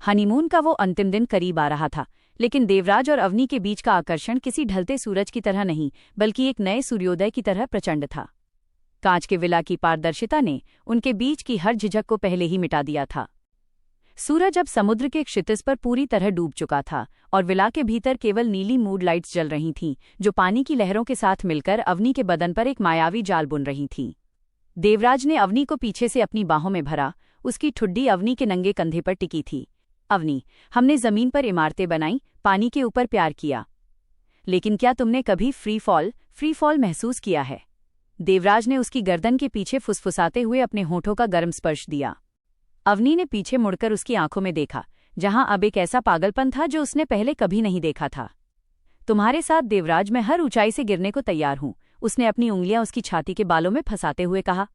Honeymoon का वो अंतिम दिन करीब आ रहा था, लेकिन देवराज और अवनी के बीच का आकर्षण किसी ढलते सूरज की तरह नहीं, बल्कि एक नए सूर्योदय की तरह प्रचंड था। कांच के विला की पारदर्शिता ने उनके बीच की हर झिझक को पहले ही मिटा दिया था। सूरज अब समुद्र के क्षितिज पर पूरी तरह डूब चुका था और विला के भीतर केवल नीली मूड लाइट्स जल रही थीं, जो पानी की लहरों के साथ मिलकर अवनी के बदन पर एक मायावी जाल बुन रही थीं। देवराज ने अवनी को पीछे से अपनी बाहों में भरा, उसकी ठुड्डी अवनी के नंगे कंधे पर टिकी थी। अवनी, हमने जमीन पर इमारतें बनाई, पानी के ऊपर प्यार किया, लेकिन क्या तुमने कभी फ्री फॉल महसूस किया है? देवराज ने उसकी गर्दन के पीछे फुसफुसाते हुए अपने होठों का गर्म स्पर्श दिया। अवनी ने पीछे मुड़कर उसकी आंखों में देखा, जहां अब एक ऐसा पागलपन था जो उसने पहले कभी नहीं देखा था। तुम्हारे साथ देवराज, मैं हर ऊंचाई से गिरने को तैयार हूं, उसने अपनी उंगलियां उसकी छाती के बालों में फंसाते हुए कहा।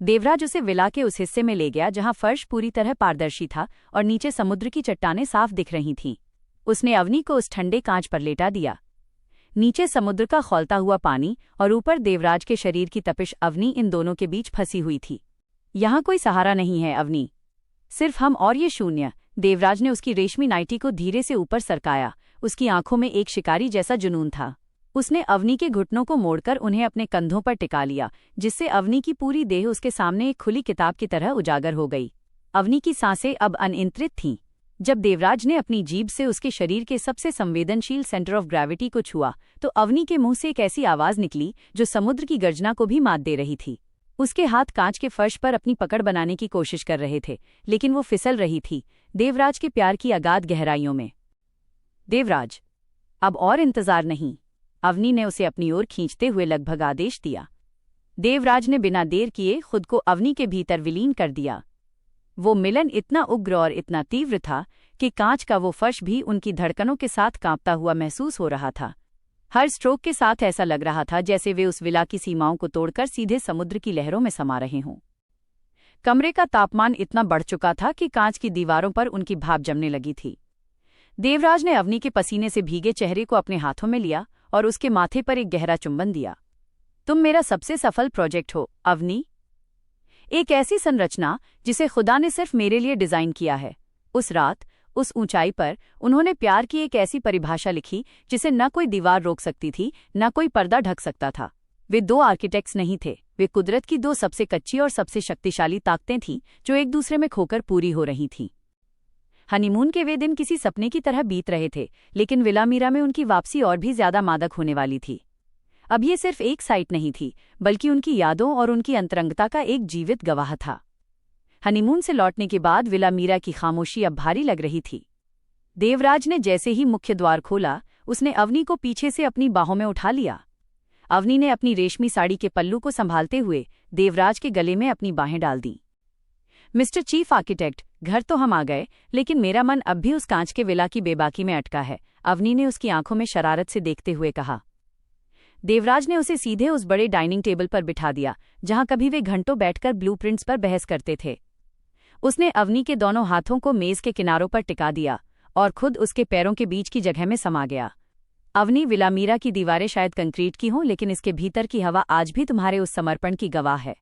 देवराज उसे विला के उस हिस्से में ले गया जहां फर्श पूरी तरह पारदर्शी था और नीचे समुद्र की चट्टानें साफ दिख रही थीं। उसने अवनी को उस ठंडे कांच पर लेटा दिया। नीचे समुद्र का खौलता हुआ पानी और ऊपर देवराज के शरीर की तपिश, अवनी इन दोनों के बीच फंसी हुई थी। यहाँ कोई सहारा नहीं है अवनी, सिर्फ हम और ये शून्य। देवराज ने उसकी रेशमी नाइटी को धीरे से ऊपर सरकाया, उसकी आंखों में एक शिकारी जैसा जुनून था। उसने अवनी के घुटनों को मोड़कर उन्हें अपने कंधों पर टिका लिया, जिससे अवनी की पूरी देह उसके सामने एक खुली किताब की तरह उजागर हो गई। अवनी की सांसें अब अनियंत्रित थीं। जब देवराज ने अपनी जीभ से उसके शरीर के सबसे संवेदनशील सेंटर ऑफ ग्रेविटी को छुआ, तो अवनी के मुंह से एक ऐसी आवाज निकली जो समुद्र की गर्जना को भी मात दे रही थी। उसके हाथ कांच के फर्श पर अपनी पकड़ बनाने की कोशिश कर रहे थे, लेकिन वो फिसल रही थी, देवराज के प्यार की अगाध गहराइयों में। देवराज, अब और इंतजार नहीं, अवनी ने उसे अपनी ओर खींचते हुए लगभग आदेश दिया। देवराज ने बिना देर किए खुद को अवनी के भीतर विलीन कर दिया। वो मिलन इतना उग्र और इतना तीव्र था कि कांच का वो फर्श भी उनकी धड़कनों के साथ कांपता हुआ महसूस हो रहा था। हर स्ट्रोक के साथ ऐसा लग रहा था जैसे वे उस विला की सीमाओं को तोड़कर सीधे समुद्र की लहरों में समा रहे हों। कमरे का तापमान इतना बढ़ चुका था कि कांच की दीवारों पर उनकी भाप जमने लगी थी। देवराज ने अवनी के पसीने से भीगे चेहरे को अपने हाथों में लिया और उसके माथे पर एक गहरा चुंबन दिया। तुम मेरा सबसे सफल प्रोजेक्ट हो अवनी, एक ऐसी संरचना जिसे खुदा ने सिर्फ मेरे लिए डिजाइन किया है। उस रात, उस ऊंचाई पर, उन्होंने प्यार की एक ऐसी परिभाषा लिखी जिसे न कोई दीवार रोक सकती थी, न कोई पर्दा ढक सकता था। वे दो आर्किटेक्ट्स नहीं थे, वे कुदरत की दो सबसे कच्ची और सबसे शक्तिशाली ताकतें थीं जो एक दूसरे में खोकर पूरी हो रही थीं। हनीमून के वे दिन किसी सपने की तरह बीत रहे थे, लेकिन विला मीरा में उनकी वापसी और भी ज्यादा मादक होने वाली थी। अब ये सिर्फ एक साइट नहीं थी, बल्कि उनकी यादों और उनकी अंतरंगता का एक जीवित गवाह था। हनीमून से लौटने के बाद विला मीरा की खामोशी अब भारी लग रही थी। देवराज ने जैसे ही मुख्य द्वार खोला, उसने अवनी को पीछे से अपनी बाहों में उठा लिया। अवनी ने अपनी रेशमी साड़ी के पल्लू को संभालते हुए देवराज के गले में अपनी बाहें डाल दी। मिस्टर चीफ आर्किटेक्ट, घर तो हम आ गए, लेकिन मेरा मन अब भी उस कांच के विला की बेबाकी में अटका है, अवनी ने उसकी आंखों में शरारत से देखते हुए कहा। देवराज ने उसे सीधे उस बड़े डाइनिंग टेबल पर बिठा दिया जहां कभी वे घंटों बैठकर ब्लूप्रिंट्स पर बहस करते थे। उसने अवनी के दोनों हाथों को मेज के किनारों पर टिका दिया और खुद उसके पैरों के बीच की जगह में समा गया। अवनी, विला मीरा की दीवारें शायद कंक्रीट की हों, लेकिन इसके भीतर की हवा आज भी तुम्हारे उस समर्पण की गवाह है।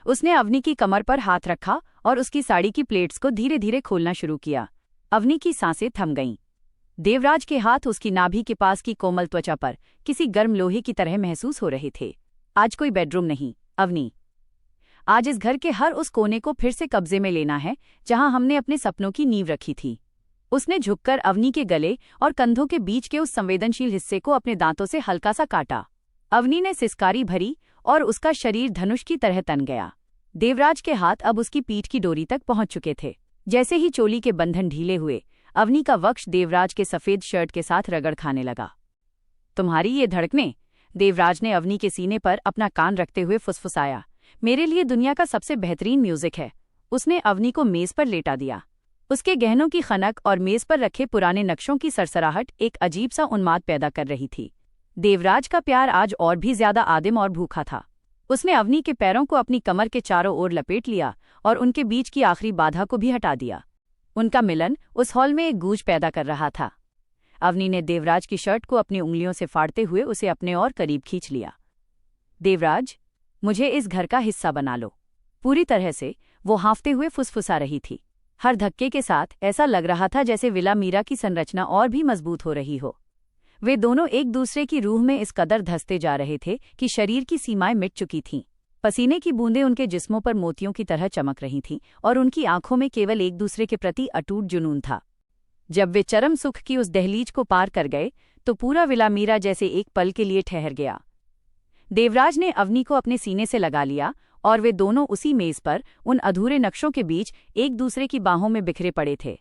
उसने अवनी की कमर पर हाथ रखा और उसकी साड़ी की प्लेट्स को धीरे धीरे खोलना शुरू किया। अवनी की सांसें थम गईं। देवराज के हाथ उसकी नाभि के पास की कोमल त्वचा पर किसी गर्म लोहे की तरह महसूस हो रहे थे। आज कोई बेडरूम नहीं अवनी, आज इस घर के हर उस कोने को फिर से कब्जे में लेना है जहां हमने अपने सपनों की नींव रखी थी। उसने झुककर अवनी के गले और कंधों के बीच के उस संवेदनशील हिस्से को अपने दांतों से हल्का सा काटा। अवनी ने सिसकारी भरी और उसका शरीर धनुष की तरह तन गया। देवराज के हाथ अब उसकी पीठ की डोरी तक पहुंच चुके थे। जैसे ही चोली के बंधन ढीले हुए, अवनी का वक्ष देवराज के सफेद शर्ट के साथ रगड़ खाने लगा। तुम्हारी ये धड़कनें, देवराज ने अवनी के सीने पर अपना कान रखते हुए फुसफुसाया, मेरे लिए दुनिया का सबसे बेहतरीन म्यूजिक है। उसने अवनी को मेज पर लेटा दिया। उसके गहनों की खनक और मेज पर रखे पुराने नक्शों की सरसराहट एक अजीब सा उन्माद पैदा कर रही थी। देवराज का प्यार आज और भी ज्यादा आदिम और भूखा था। उसने अवनी के पैरों को अपनी कमर के चारों ओर लपेट लिया और उनके बीच की आखिरी बाधा को भी हटा दिया। उनका मिलन उस हॉल में एक गूंज पैदा कर रहा था। अवनी ने देवराज की शर्ट को अपनी उंगलियों से फाड़ते हुए उसे अपने और करीब खींच लिया। देवराज, मुझे इस घर का हिस्सा बना लो। पूरी तरह से, वो हाँफते हुए फुसफुसा रही थी। हर धक्के के साथ ऐसा लग रहा था जैसे विला मीरा की संरचना और भी मजबूत हो रही हो। वे दोनों एक दूसरे की रूह में इस कदर धंसते जा रहे थे कि शरीर की सीमाएं मिट चुकी थीं। पसीने की बूंदें उनके जिस्मों पर मोतियों की तरह चमक रही थीं और उनकी आंखों में केवल एक दूसरे के प्रति अटूट जुनून था। जब वे चरम सुख की उस दहलीज को पार कर गए तो पूरा विला मीरा जैसे एक पल के लिए ठहर गया। देवराज ने अवनी को अपने सीने से लगा लिया और वे दोनों उसी मेज पर उन अधूरे नक्शों के बीच एक दूसरे की बाहों में बिखरे पड़े थे।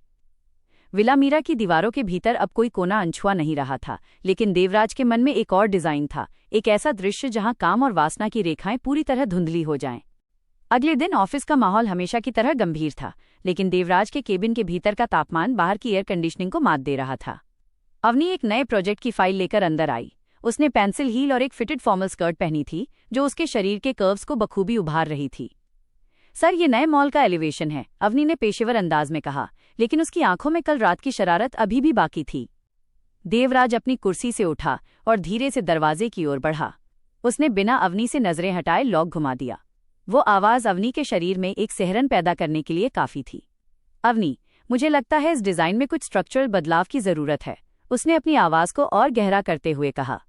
विला मीरा की दीवारों के भीतर अब कोई कोना अनछुआ नहीं रहा था, लेकिन देवराज के मन में एक और डिजाइन था, एक ऐसा दृश्य जहां काम और वासना की रेखाएं पूरी तरह धुंधली हो जाएं। अगले दिन ऑफिस का माहौल हमेशा की तरह गंभीर था, लेकिन देवराज के केबिन के भीतर का तापमान बाहर की एयर कंडीशनिंग को मात दे रहा था। अवनी एक नए प्रोजेक्ट की फाइल लेकर अंदर आई। उसने पेंसिल हील और एक फिटेड फॉर्मल स्कर्ट पहनी थी जो उसके शरीर के कर्व्स को बखूबी उभार रही थी। सर, ये नए मॉल का एलिवेशन है, अवनी ने पेशेवर अंदाज में कहा, लेकिन उसकी आंखों में कल रात की शरारत अभी भी बाकी थी। देवराज अपनी कुर्सी से उठा और धीरे से दरवाजे की ओर बढ़ा। उसने बिना अवनी से नजरें हटाए लॉक घुमा दिया। वो आवाज अवनी के शरीर में एक सिहरन पैदा करने के लिए काफी थी। अवनी, मुझे लगता है इस डिजाइन में कुछ स्ट्रक्चरल बदलाव की जरूरत है, उसने अपनी आवाज को और गहरा करते हुए कहा।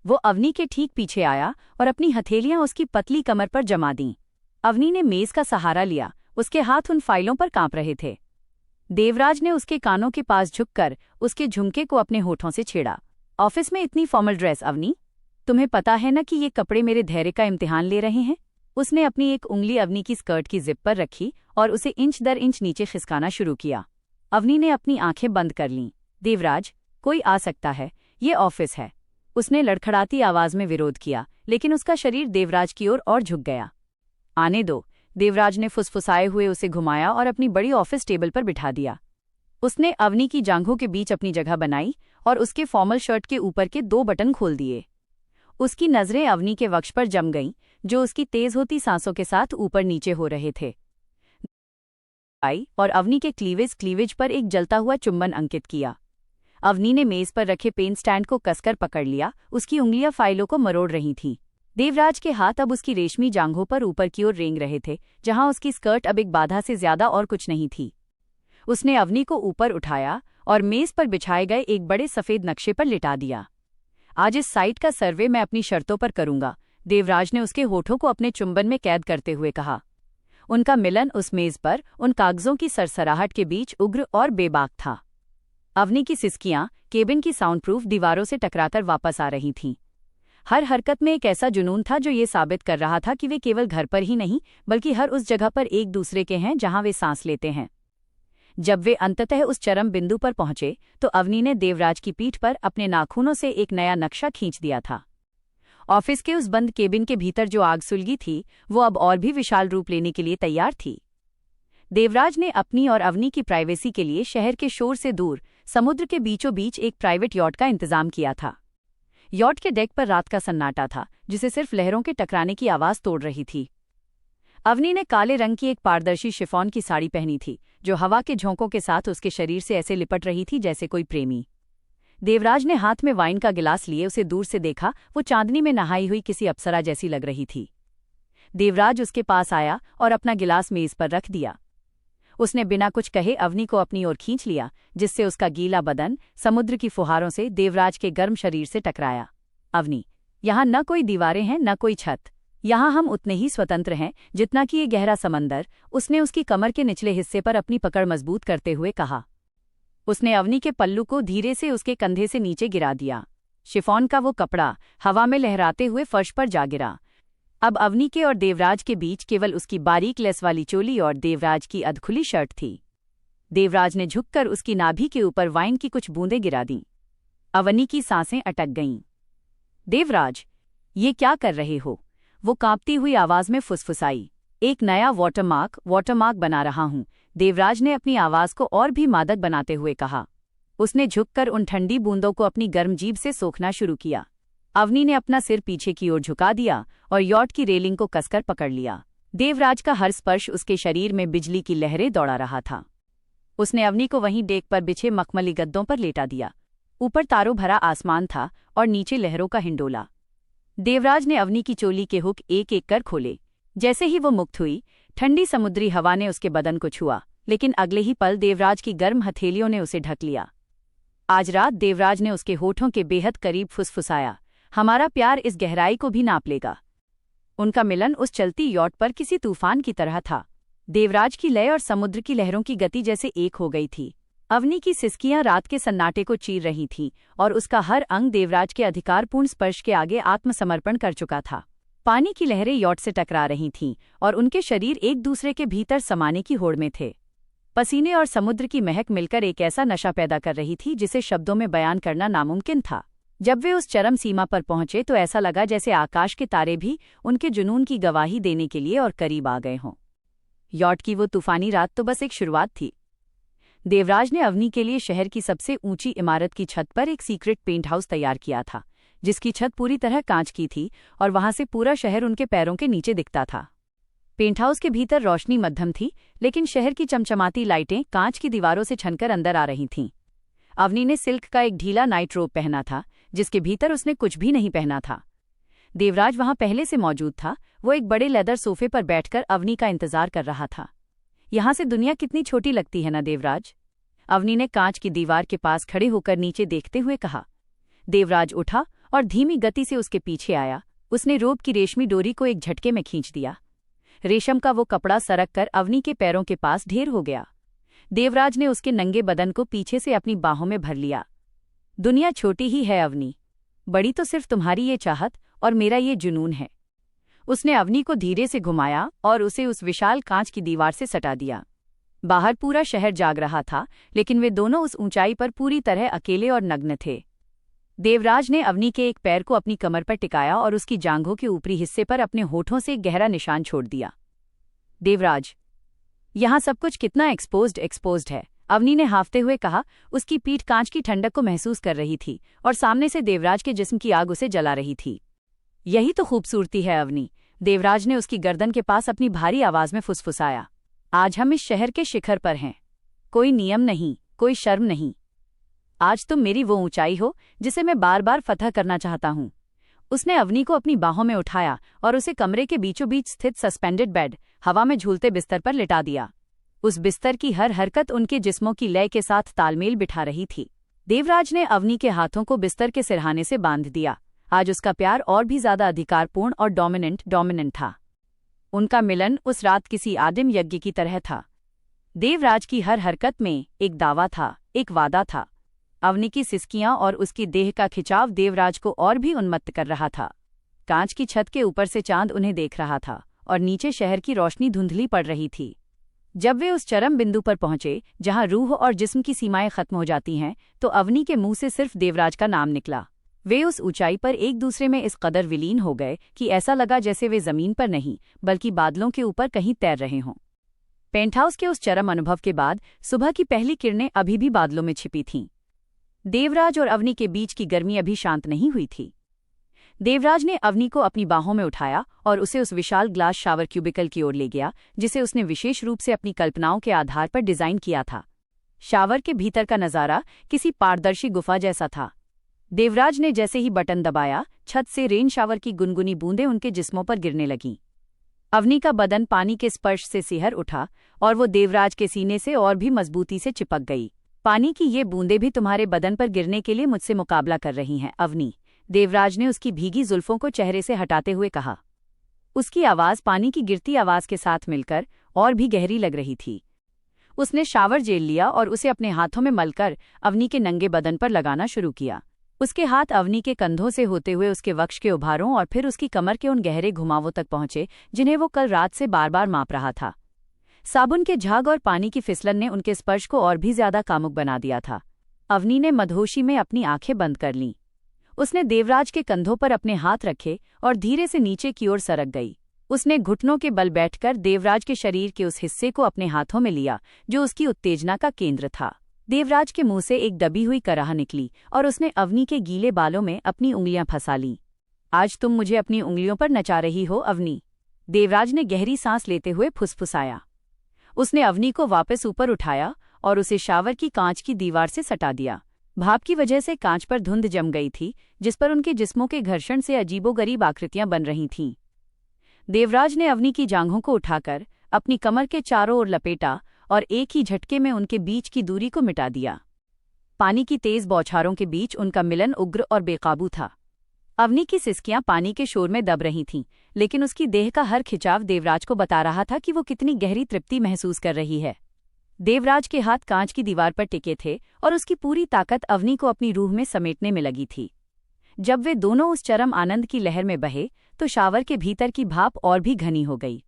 वो अवनी के ठीक पीछे आया और अपनी हथेलियां उसकी पतली कमर पर जमा दीं। अवनी ने मेज का सहारा लिया, उसके हाथ उन फाइलों पर कांप रहे थे। देवराज ने उसके कानों के पास झुककर उसके झुमके को अपने होठों से छेड़ा। ऑफिस में इतनी फॉर्मल ड्रेस अवनी, तुम्हें पता है ना कि ये कपड़े मेरे धैर्य का इम्तिहान ले रहे हैं। उसने अपनी एक उंगली अवनी की स्कर्ट की जिप पर रखी और उसे इंच दर इंच नीचे खिसकाना शुरू किया। अवनी ने अपनी आंखें बंद कर लीं। देवराज, कोई आ सकता है, ये ऑफिस है, उसने लड़खड़ाती आवाज में विरोध किया, लेकिन उसका शरीर देवराज की ओर और झुक गया। आने दो, देवराज ने फुसफुसाए हुए उसे घुमाया और अपनी बड़ी ऑफिस टेबल पर बिठा दिया। उसने अवनी की जांघों के बीच अपनी जगह बनाई और उसके फॉर्मल शर्ट के ऊपर के 2 बटन खोल दिए। उसकी नजरें अवनी के वक्ष पर जम गईं, जो उसकी तेज होती सांसों के साथ ऊपर नीचे हो रहे थे। आई और अवनी के क्लीवेज पर एक जलता हुआ चुंबन अंकित किया। अवनी ने मेज पर रखे पेन स्टैंड को कसकर पकड़ लिया, उसकी उंगलियां फाइलों को मरोड़ रही थीं। देवराज के हाथ अब उसकी रेशमी जांघों पर ऊपर की ओर रेंग रहे थे, जहां उसकी स्कर्ट अब एक बाधा से ज्यादा और कुछ नहीं थी। उसने अवनी को ऊपर उठाया और मेज पर बिछाए गए एक बड़े सफेद नक्शे पर लिटा दिया। आज इस साइट का सर्वे मैं अपनी शर्तों पर करूंगा, देवराज ने उसके होठों को अपने चुंबन में कैद करते हुए कहा। उनका मिलन उस मेज पर उन कागजों की सरसराहट के बीच उग्र और बेबाक था। अवनी की सिसकियां केबिन की साउंडप्रूफ दीवारों से टकराकर वापस आ रही थीं। हर हरकत में एक ऐसा जुनून था जो ये साबित कर रहा था कि वे केवल घर पर ही नहीं, बल्कि हर उस जगह पर एक दूसरे के हैं जहां वे सांस लेते हैं। जब वे अंततः उस चरम बिंदु पर पहुंचे तो अवनी ने देवराज की पीठ पर अपने नाखूनों से एक नया नक्शा खींच दिया था। ऑफिस के उस बंद केबिन के भीतर जो आग सुलगी थी, वो अब और भी विशाल रूप लेने के लिए तैयार थी। देवराज ने अपनी और अवनी की प्राइवेसी के लिए शहर के शोर से दूर समुद्र के बीचों बीच एक प्राइवेट यॉट का इंतजाम किया था। यॉट के डेक पर रात का सन्नाटा था, जिसे सिर्फ लहरों के टकराने की आवाज तोड़ रही थी। अवनी ने काले रंग की एक पारदर्शी शिफॉन की साड़ी पहनी थी, जो हवा के झोंकों के साथ उसके शरीर से ऐसे लिपट रही थी जैसे कोई प्रेमी। देवराज ने हाथ में वाइन का गिलास लिए उसे दूर से देखा। वो चांदनी में नहाई हुई किसी अप्सरा जैसी लग रही थी। देवराज उसके पास आया और अपना गिलास मेज पर रख दिया। उसने बिना कुछ कहे अवनी को अपनी ओर खींच लिया, जिससे उसका गीला बदन समुद्र की फुहारों से देवराज के गर्म शरीर से टकराया। अवनी, यहाँ न कोई दीवारें हैं न कोई छत, यहाँ हम उतने ही स्वतंत्र हैं जितना कि ये गहरा समंदर, उसने उसकी कमर के निचले हिस्से पर अपनी पकड़ मजबूत करते हुए कहा। उसने अवनी के पल्लू को धीरे से उसके कंधे से नीचे गिरा दिया। शिफॉन का वो कपड़ा हवा में लहराते हुए फर्श पर जा गिरा। अब अवनी के और देवराज के बीच केवल उसकी बारीक लेस वाली चोली और देवराज की अधखुली शर्ट थी। देवराज ने झुककर उसकी नाभि के ऊपर वाइन की कुछ बूंदें गिरा दीं। अवनी की सांसें अटक गईं। देवराज, ये क्या कर रहे हो? वो कांपती हुई आवाज में फुसफुसाई। एक नया वाटरमार्क बना रहा हूं, देवराज ने अपनी आवाज को और भी मादक बनाते हुए कहा। उसने झुककर उन ठंडी बूंदों को अपनी गर्म जीभ से सोखना शुरू किया। अवनी ने अपना सिर पीछे की ओर झुका दिया और यॉट की रेलिंग को कसकर पकड़ लिया। देवराज का हर स्पर्श उसके शरीर में बिजली की लहरें दौड़ा रहा था। उसने अवनी को वहीं डेक पर बिछे मखमली गद्दों पर लेटा दिया। ऊपर तारों भरा आसमान था और नीचे लहरों का हिंडोला। देवराज ने अवनी की चोली के हुक एक एक कर खोले। जैसे ही वो मुक्त हुई, ठंडी समुद्री हवा ने उसके बदन को छुआ। लेकिन अगले ही पल देवराज की गर्म हथेलियों ने उसे ढक लिया। आज रात देवराज ने उसके होठों के बेहद करीब फुसफुसाया, हमारा प्यार इस गहराई को भी नाप लेगा। उनका मिलन उस चलती यॉट पर किसी तूफान की तरह था। देवराज की लय और समुद्र की लहरों की गति जैसे एक हो गई थी। अवनी की सिसकियां रात के सन्नाटे को चीर रही थीं और उसका हर अंग देवराज के अधिकारपूर्ण स्पर्श के आगे आत्मसमर्पण कर चुका था। पानी की लहरें यॉट से टकरा रही थीं और उनके शरीर एक दूसरे के भीतर समाने की होड़ में थे। पसीने और समुद्र की महक मिलकर एक ऐसा नशा पैदा कर रही थी जिसे शब्दों में बयान करना नामुमकिन था। जब वे उस चरम सीमा पर पहुंचे तो ऐसा लगा जैसे आकाश के तारे भी उनके जुनून की गवाही देने के लिए और करीब आ गए हों। यॉट की वो तूफानी रात तो बस एक शुरुआत थी। देवराज ने अवनी के लिए शहर की सबसे ऊंची इमारत की छत पर एक सीक्रेट पेंट हाउस तैयार किया था, जिसकी छत पूरी तरह कांच की थी और वहां से पूरा शहर उनके पैरों के नीचे दिखता था। पेंट हाउस के भीतर रोशनी मध्यम थी, लेकिन शहर की चमचमाती लाइटें कांच की दीवारों से छनकर अंदर आ रही थीं। अवनी ने सिल्क का एक ढीला नाइट रोब पहना था, जिसके भीतर उसने कुछ भी नहीं पहना था। देवराज वहां पहले से मौजूद था। वो एक बड़े लेदर सोफे पर बैठकर अवनी का इंतजार कर रहा था। यहां से दुनिया कितनी छोटी लगती है ना देवराज? अवनी ने कांच की दीवार के पास खड़े होकर नीचे देखते हुए कहा। देवराज उठा और धीमी गति से उसके पीछे आया। उसने रोब की रेशमी डोरी को एक झटके में खींच दिया। रेशम का वो कपड़ा सरक कर अवनी के पैरों के पास ढेर हो गया। देवराज ने उसके नंगे बदन को पीछे से अपनी बाहों में भर लिया। दुनिया छोटी ही है अवनी, बड़ी तो सिर्फ तुम्हारी ये चाहत और मेरा ये जुनून है। उसने अवनी को धीरे से घुमाया और उसे उस विशाल कांच की दीवार से सटा दिया। बाहर पूरा शहर जाग रहा था, लेकिन वे दोनों उस ऊंचाई पर पूरी तरह अकेले और नग्न थे। देवराज ने अवनी के एक पैर को अपनी कमर पर टिकाया और उसकी जांघों के ऊपरी हिस्से पर अपने होठों से एक गहरा निशान छोड़ दिया। देवराज, यहां सब कुछ कितना एक्सपोज्ड है, अवनी ने हांफते हुए कहा। उसकी पीठ कांच की ठंडक को महसूस कर रही थी और सामने से देवराज के जिस्म की आग उसे जला रही थी। यही तो खूबसूरती है अवनी, देवराज ने उसकी गर्दन के पास अपनी भारी आवाज में फुसफुसाया। आज हम इस शहर के शिखर पर हैं। कोई नियम नहीं, कोई शर्म नहीं। आज तुम मेरी वो ऊंचाई हो जिसे मैं बार बार फतह करना चाहता हूं। उसने अवनी को अपनी बाहों में उठाया और उसे कमरे के बीचों बीच स्थित सस्पेंडेड बेड, हवा में झूलते बिस्तर पर लिटा दिया। उस बिस्तर की हर हरकत उनके जिस्मों की लय के साथ तालमेल बिठा रही थी। देवराज ने अवनी के हाथों को बिस्तर के सिरहाने से बांध दिया। आज उसका प्यार और भी ज्यादा अधिकारपूर्ण और डोमिनेंट था। उनका मिलन उस रात किसी आदिम यज्ञ की तरह था। देवराज की हर हरकत में एक दावा था, एक वादा था। अवनी की सिसकियां और उसकी देह का खिंचाव देवराज को और भी उन्मत्त कर रहा था। कांच की छत के ऊपर से चांद उन्हें देख रहा था और नीचे शहर की रोशनी धुंधली पड़ रही थी। जब वे उस चरम बिंदु पर पहुंचे जहां रूह और जिस्म की सीमाएं खत्म हो जाती हैं, तो अवनी के मुंह से सिर्फ देवराज का नाम निकला। वे उस ऊंचाई पर एक दूसरे में इस कदर विलीन हो गए कि ऐसा लगा जैसे वे जमीन पर नहीं बल्कि बादलों के ऊपर कहीं तैर रहे हों। पेंटहाउस के उस चरम अनुभव के बाद सुबह की पहली किरणें अभी भी बादलों में छिपी थीं। देवराज और अवनी के बीच की गर्मी अभी शांत नहीं हुई थी। देवराज ने अवनी को अपनी बाहों में उठाया और उसे उस विशाल ग्लास शावर क्यूबिकल की ओर ले गया जिसे उसने विशेष रूप से अपनी कल्पनाओं के आधार पर डिजाइन किया था। शावर के भीतर का नजारा किसी पारदर्शी गुफा जैसा था। देवराज ने जैसे ही बटन दबाया, छत से रेन शावर की गुनगुनी बूंदें उनके जिस्मों पर गिरने लगीं। अवनी का बदन पानी के स्पर्श से सिहर उठा और वो देवराज के सीने से और भी मजबूती से चिपक गई। पानी की ये बूंदें भी तुम्हारे बदन पर गिरने के लिए मुझसे मुकाबला कर रही हैं अवनी, देवराज ने उसकी भीगी जुल्फों को चेहरे से हटाते हुए कहा। उसकी आवाज पानी की गिरती आवाज के साथ मिलकर और भी गहरी लग रही थी। उसने शावर जेल लिया और उसे अपने हाथों में मलकर अवनी के नंगे बदन पर लगाना शुरू किया। उसके हाथ अवनी के कंधों से होते हुए उसके वक्ष के उभारों और फिर उसकी कमर के उन गहरे घुमावों तक पहुंचे जिन्हें वो कल रात से बार बार माप रहा था। साबुन के झाग और पानी की फिसलन ने उनके स्पर्श को और भी ज्यादा कामुक बना दिया था। अवनी ने मदहोशी में अपनी आंखें बंद कर लीं। उसने देवराज के कंधों पर अपने हाथ रखे और धीरे से नीचे की ओर सरक गई। उसने घुटनों के बल बैठकर देवराज के शरीर के उस हिस्से को अपने हाथों में लिया जो उसकी उत्तेजना का केंद्र था। देवराज के मुंह से एक दबी हुई कराह निकली और उसने अवनी के गीले बालों में अपनी उंगलियां फंसा लीं। आज तुम मुझे अपनी उंगलियों पर नचा रही हो अवनी, देवराज ने गहरी सांस लेते हुए फुसफुसाया। उसने अवनी को वापस ऊपर उठाया और उसे शावर की कांच की दीवार से सटा दिया। भाप की वजह से कांच पर धुंध जम गई थी जिस पर उनके जिस्मों के घर्षण से अजीबोगरीब आकृतियां बन रही थीं। देवराज ने अवनी की जांघों को उठाकर अपनी कमर के चारों ओर लपेटा और एक ही झटके में उनके बीच की दूरी को मिटा दिया। पानी की तेज बौछारों के बीच उनका मिलन उग्र और बेकाबू था। अवनी की सिसकियां पानी के शोर में दब रही थीं, लेकिन उसकी देह का हर खिंचाव देवराज को बता रहा था कि वो कितनी गहरी तृप्ति महसूस कर रही है। देवराज के हाथ कांच की दीवार पर टिके थे और उसकी पूरी ताकत अवनी को अपनी रूह में समेटने में लगी थी। जब वे दोनों उस चरम आनंद की लहर में बहे तो शावर के भीतर की भाप और भी घनी हो गई।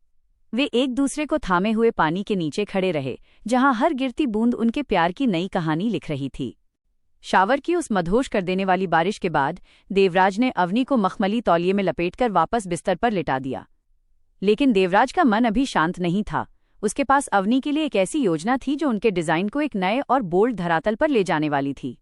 वे एक दूसरे को थामे हुए पानी के नीचे खड़े रहे, जहां हर गिरती बूंद उनके प्यार की नई कहानी लिख रही थी। शावर की उस मदहोश कर देने वाली बारिश के बाद देवराज ने अवनी को मखमली तौलिए में लपेटकर वापस बिस्तर पर लिटा दिया। लेकिन देवराज का मन अभी शांत नहीं था। उसके पास अवनी के लिए एक ऐसी योजना थी जो उनके डिजाइन को एक नए और बोल्ड धरातल पर ले जाने वाली थी।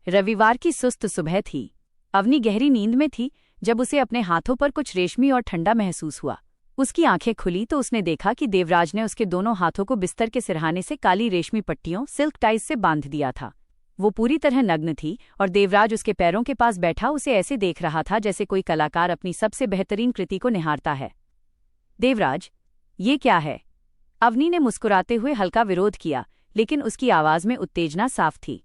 रविवार की सुस्त सुबह थी। अवनी गहरी नींद में थी जब उसे अपने हाथों पर कुछ रेशमी और ठंडा महसूस हुआ। उसकी आंखें खुली तो उसने देखा कि देवराज ने उसके दोनों हाथों को बिस्तर के सिरहाने से काली रेशमी पट्टियों सिल्क टाइज से बांध दिया था। वो पूरी तरह नग्न थी और देवराज उसके पैरों के पास बैठा उसे ऐसे देख रहा था जैसे कोई कलाकार अपनी सबसे बेहतरीन कृति को निहारता है। देवराज, ये क्या है? अवनी ने मुस्कुराते हुए हल्का विरोध किया, लेकिन उसकी आवाज में उत्तेजना साफ थी।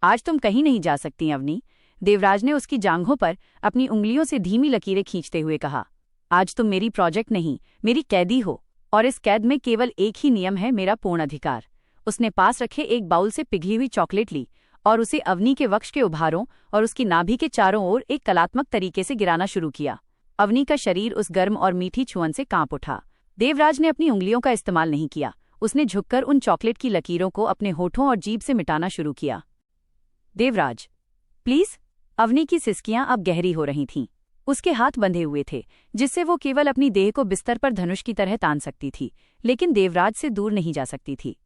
आज तुम कहीं नहीं जा सकती अवनी, देवराज ने उसकी जांघों पर अपनी उंगलियों से धीमी लकीरें खींचते हुए कहा। आज तुम मेरी प्रोजेक्ट नहीं, मेरी कैदी हो, और इस कैद में केवल एक ही नियम है, मेरा पूर्ण अधिकार। उसने पास रखे एक बाउल से पिघली हुई चॉकलेट ली और उसे अवनी के वक्ष के उभारों और उसकी नाभि के चारों ओर एक कलात्मक तरीके से गिराना शुरू किया। अवनी का शरीर उस गर्म और मीठी छुअन से कांप उठा। देवराज ने अपनी उंगलियों का इस्तेमाल नहीं किया। उसने झुककर उन चॉकलेट की लकीरों को अपने होठों और जीभ से मिटाना शुरू किया। देवराज, प्लीज। अवनी की सिसकियां अब गहरी हो रही थीं। उसके हाथ बंधे हुए थे, जिससे वो केवल अपनी देह को बिस्तर पर धनुष की तरह तान सकती थी, लेकिन देवराज से दूर नहीं जा सकती थी।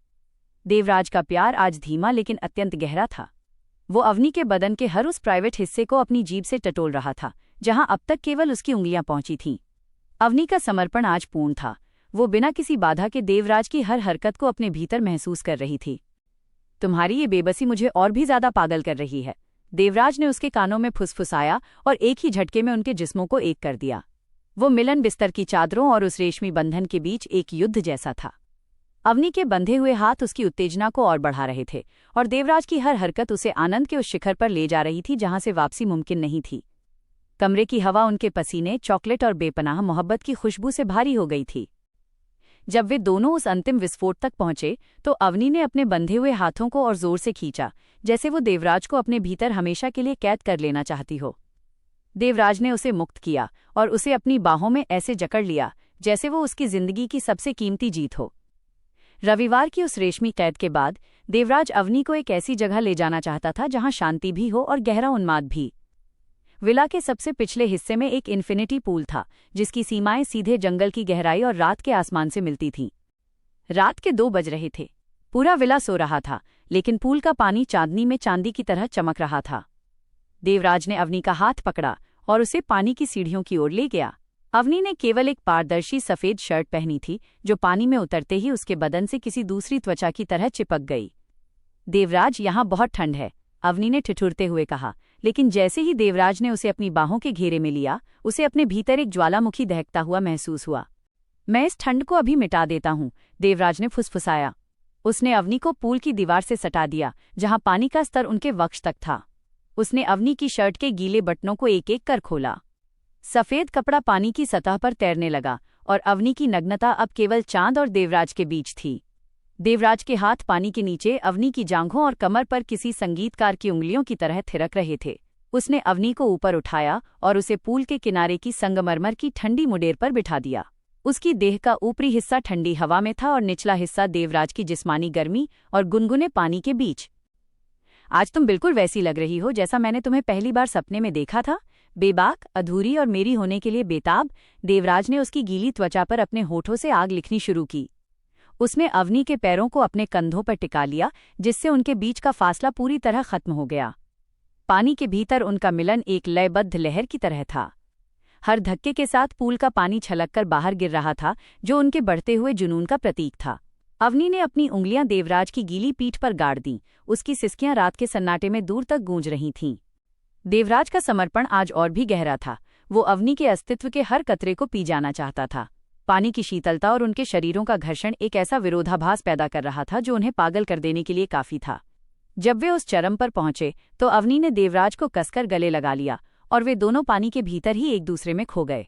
देवराज का प्यार आज धीमा लेकिन अत्यंत गहरा था। वो अवनी के बदन के हर उस प्राइवेट हिस्से को अपनी जीभ से टटोल रहा था, जहां अब तक केवल उसकी उंगलियां पहुंची थीं। अवनी का समर्पण आज पूर्ण था। वो बिना किसी बाधा के देवराज की हर हरकत को अपने भीतर महसूस कर रही थी। तुम्हारी ये बेबसी मुझे और भी ज्यादा पागल कर रही है, देवराज ने उसके कानों में फुसफुसाया और एक ही झटके में उनके जिस्मों को एक कर दिया। वो मिलन बिस्तर की चादरों और उस रेशमी बंधन के बीच एक युद्ध जैसा था। अवनी के बंधे हुए हाथ उसकी उत्तेजना को और बढ़ा रहे थे और देवराज की हर हरकत उसे आनंद के उस शिखर पर ले जा रही थी जहां से वापसी मुमकिन नहीं थी। कमरे की हवा उनके पसीने, चॉकलेट और बेपनाह मोहब्बत की खुशबू से भारी हो गई थी। जब वे दोनों उस अंतिम विस्फोट तक पहुंचे तो अवनी ने अपने बंधे हुए हाथों को और जोर से खींचा, जैसे वो देवराज को अपने भीतर हमेशा के लिए कैद कर लेना चाहती हो। देवराज ने उसे मुक्त किया और उसे अपनी बाहों में ऐसे जकड़ लिया जैसे वो उसकी जिंदगी की सबसे कीमती जीत हो। रविवार की उस रेशमी कैद के बाद देवराज अवनी को एक ऐसी जगह ले जाना चाहता था जहां शांति भी हो और गहरा उन्माद भी। विला के सबसे पिछले हिस्से में एक इन्फिनिटी पूल था, जिसकी सीमाएं सीधे जंगल की गहराई और रात के आसमान से मिलती थीं। रात के 2 बज रहे थे। पूरा विला सो रहा था, लेकिन पूल का पानी चांदनी में चांदी की तरह चमक रहा था। देवराज ने अवनी का हाथ पकड़ा और उसे पानी की सीढ़ियों की ओर ले गया। अवनी ने केवल एक पारदर्शी सफेद शर्ट पहनी थी, जो पानी में उतरते ही उसके बदन से किसी दूसरी त्वचा की तरह चिपक गई। देवराज, यहाँ बहुत ठंड है, अवनी ने ठिठुरते हुए कहा, लेकिन जैसे ही देवराज ने उसे अपनी बाहों के घेरे में लिया, उसे अपने भीतर एक ज्वालामुखी दहकता हुआ महसूस हुआ। मैं इस ठंड को अभी मिटा देता हूँ, देवराज ने फुसफुसाया। उसने अवनी को पूल की दीवार से सटा दिया, जहां पानी का स्तर उनके वक्ष तक था। उसने अवनी की शर्ट के गीले बटनों को एक एक कर खोला। सफेद कपड़ा पानी की सतह पर तैरने लगा और अवनी की नग्नता अब केवल चांद और देवराज के बीच थी। देवराज के हाथ पानी के नीचे अवनी की जांघों और कमर पर किसी संगीतकार की उंगलियों की तरह थिरक रहे थे। उसने अवनी को ऊपर उठाया और उसे पूल के किनारे की संगमरमर की ठंडी मुडेर पर बिठा दिया। उसकी देह का ऊपरी हिस्सा ठंडी हवा में था और निचला हिस्सा देवराज की जिस्मानी गर्मी और गुनगुने पानी के बीच। आज तुम बिल्कुल वैसी लग रही हो जैसा मैंने तुम्हें पहली बार सपने में देखा था, बेबाक, अधूरी और मेरी होने के लिए बेताब। देवराज ने उसकी गीली त्वचा पर अपने होठों से आग लिखनी शुरू की। उसने अवनी के पैरों को अपने कंधों पर टिका लिया, जिससे उनके बीच का फासला पूरी तरह खत्म हो गया। पानी के भीतर उनका मिलन एक लयबद्ध लहर की तरह था। हर धक्के के साथ पूल का पानी छलककर बाहर गिर रहा था, जो उनके बढ़ते हुए जुनून का प्रतीक था। अवनी ने अपनी उंगलियां देवराज की गीली पीठ पर गाड़ दीं। उसकी सिसकियां रात के सन्नाटे में दूर तक गूंज रही थीं। देवराज का समर्पण आज और भी गहरा था। वो अवनी के अस्तित्व के हर कतरे को पी जाना चाहता था। पानी की शीतलता और उनके शरीरों का घर्षण एक ऐसा विरोधाभास पैदा कर रहा था जो उन्हें पागल कर देने के लिए काफी था। जब वे उस चरम पर पहुंचे तो अवनी ने देवराज को कसकर गले लगा लिया और वे दोनों पानी के भीतर ही एक दूसरे में खो गए।